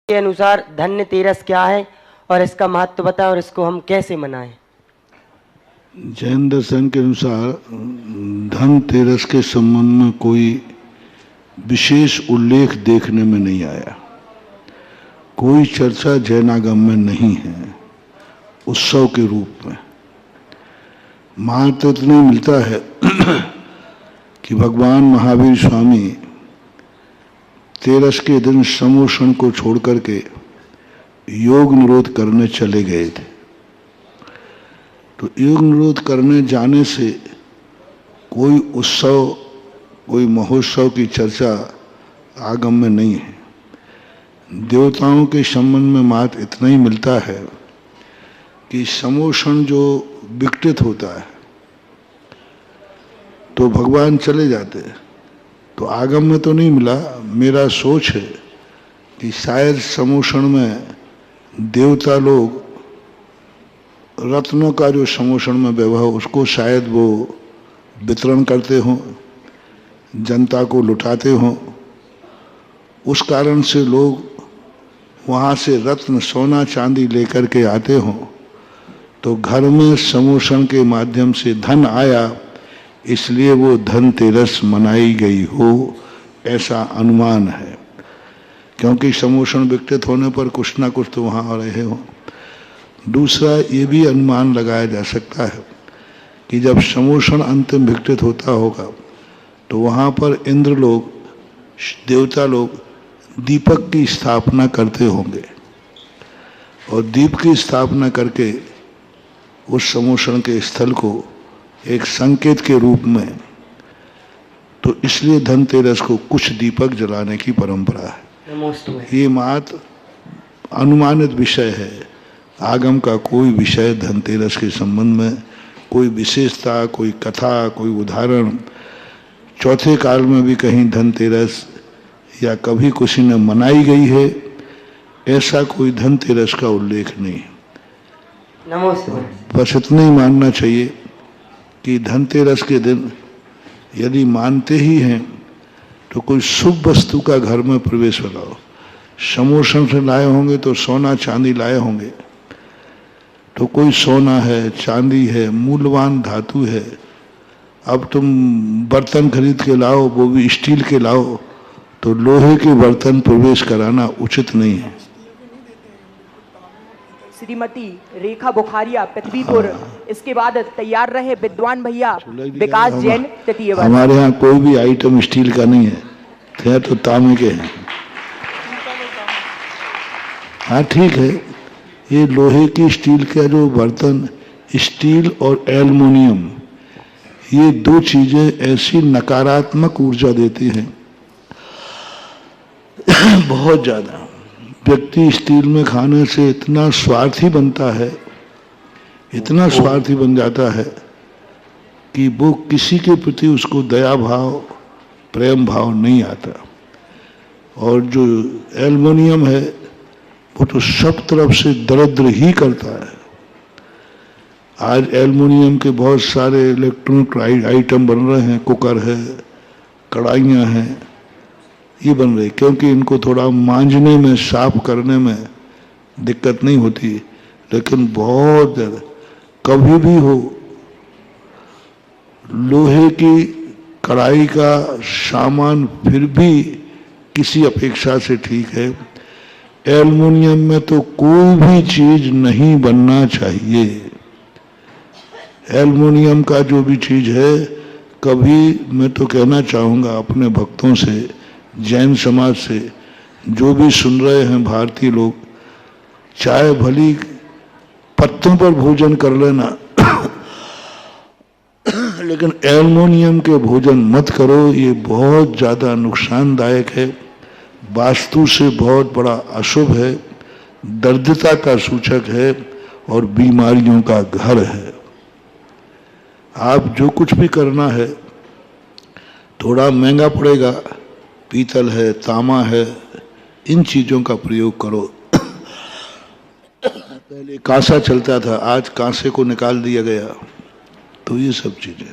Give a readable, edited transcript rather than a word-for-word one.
के अनुसार धनतेरस क्या है और इसका महत्व बताएं और इसको हम कैसे मनाएं। जैन दर्शन के अनुसार धनतेरस के संबंध में कोई विशेष उल्लेख देखने में नहीं आया। कोई चर्चा जैनागम में नहीं है उत्सव के रूप में। महत्व इतना मिलता है कि भगवान महावीर स्वामी तेरस के दिन समोषण को छोड़ करके योग निरोध करने चले गए थे। तो योग निरोध करने जाने से कोई उत्सव, कोई महोत्सव की चर्चा आगम में नहीं है। देवताओं के संबंध में मात्र इतना ही मिलता है कि समोषण जो विकटित होता है तो भगवान चले जाते हैं। तो आगम में तो नहीं मिला। मेरा सोच है कि शायद समोषण में देवता लोग रत्नों का जो समोषण में वैभव उसको शायद वो वितरण करते हों, जनता को लुटाते हों। उस कारण से लोग वहाँ से रत्न सोना चांदी लेकर के आते हों। तो घर में समोषण के माध्यम से धन आया, इसलिए वो धनतेरस मनाई गई हो, ऐसा अनुमान है। क्योंकि समोषण विकटित होने पर कुछ ना कुछ तो वहाँ रहे हो। दूसरा ये भी अनुमान लगाया जा सकता है कि जब समोषण अंतिम विकटित होता होगा तो वहाँ पर इंद्र लोग, देवता लोग दीपक की स्थापना करते होंगे और दीप की स्थापना करके उस समोषण के स्थल को एक संकेत के रूप में, तो इसलिए धनतेरस को कुछ दीपक जलाने की परंपरा है। ये मात्र अनुमानित विषय है। आगम का कोई विषय धनतेरस के संबंध में कोई विशेषता, कोई कथा, कोई उदाहरण चौथे काल में भी कहीं धनतेरस या कभी किसी ने मनाई गई है, ऐसा कोई धनतेरस का उल्लेख नहीं है। बस इतना ही मानना चाहिए कि धनतेरस के दिन यदि मानते ही हैं तो कोई शुभ वस्तु का घर में प्रवेश लगाओ। समोषण से लाए होंगे तो सोना चांदी लाए होंगे, तो कोई सोना है, चांदी है, मूल्यवान धातु है। अब तुम बर्तन खरीद के लाओ, वो भी स्टील के लाओ, तो लोहे के बर्तन प्रवेश कराना उचित नहीं है। श्रीमती रेखा बुखारिया पृथ्वीपुर। इसके बाद तैयार रहे विद्वान भैया विकास जैन तृतीय वर्ग। हमारे यहाँ कोई भी आइटम स्टील का नहीं है, तो तांबे के हैं। हाँ ठीक है, ये लोहे की स्टील का जो बर्तन, स्टील और एल्युमिनियम, ये दो चीजें ऐसी नकारात्मक ऊर्जा देती हैं बहुत ज्यादा। व्यक्ति स्टील में खाने से इतना स्वार्थी बनता है, इतना स्वार्थी बन जाता है कि वो किसी के प्रति उसको दया भाव, प्रेम भाव नहीं आता। और जो एल्युमिनियम है वो तो सब तरफ से दरिद्र ही करता है। आज एल्युमिनियम के बहुत सारे इलेक्ट्रॉनिक आइटम बन रहे हैं, कुकर है, कढ़ाइयाँ हैं, ये बन रही, क्योंकि इनको थोड़ा मांजने में, साफ करने में दिक्कत नहीं होती। लेकिन बहुत ज़्यादा कभी भी हो, लोहे की कढ़ाई का सामान फिर भी किसी अपेक्षा से ठीक है। एल्युमिनियम में तो कोई भी चीज नहीं बनना चाहिए। एल्युमिनियम का जो भी चीज है, कभी मैं तो कहना चाहूँगा अपने भक्तों से, जैन समाज से, जो भी सुन रहे हैं भारतीय लोग, चाहे भली पत्तों पर भोजन कर लेना लेकिन एल्युमिनियम के भोजन मत करो। ये बहुत ज़्यादा नुकसानदायक है, वास्तु से बहुत बड़ा अशुभ है, दरिद्रता का सूचक है और बीमारियों का घर है। आप जो कुछ भी करना है, थोड़ा महंगा पड़ेगा, पीतल है, तांबा है, इन चीज़ों का प्रयोग करो। पहले कांसा चलता था, आज कांसे को निकाल दिया गया। तो ये सब चीज़ें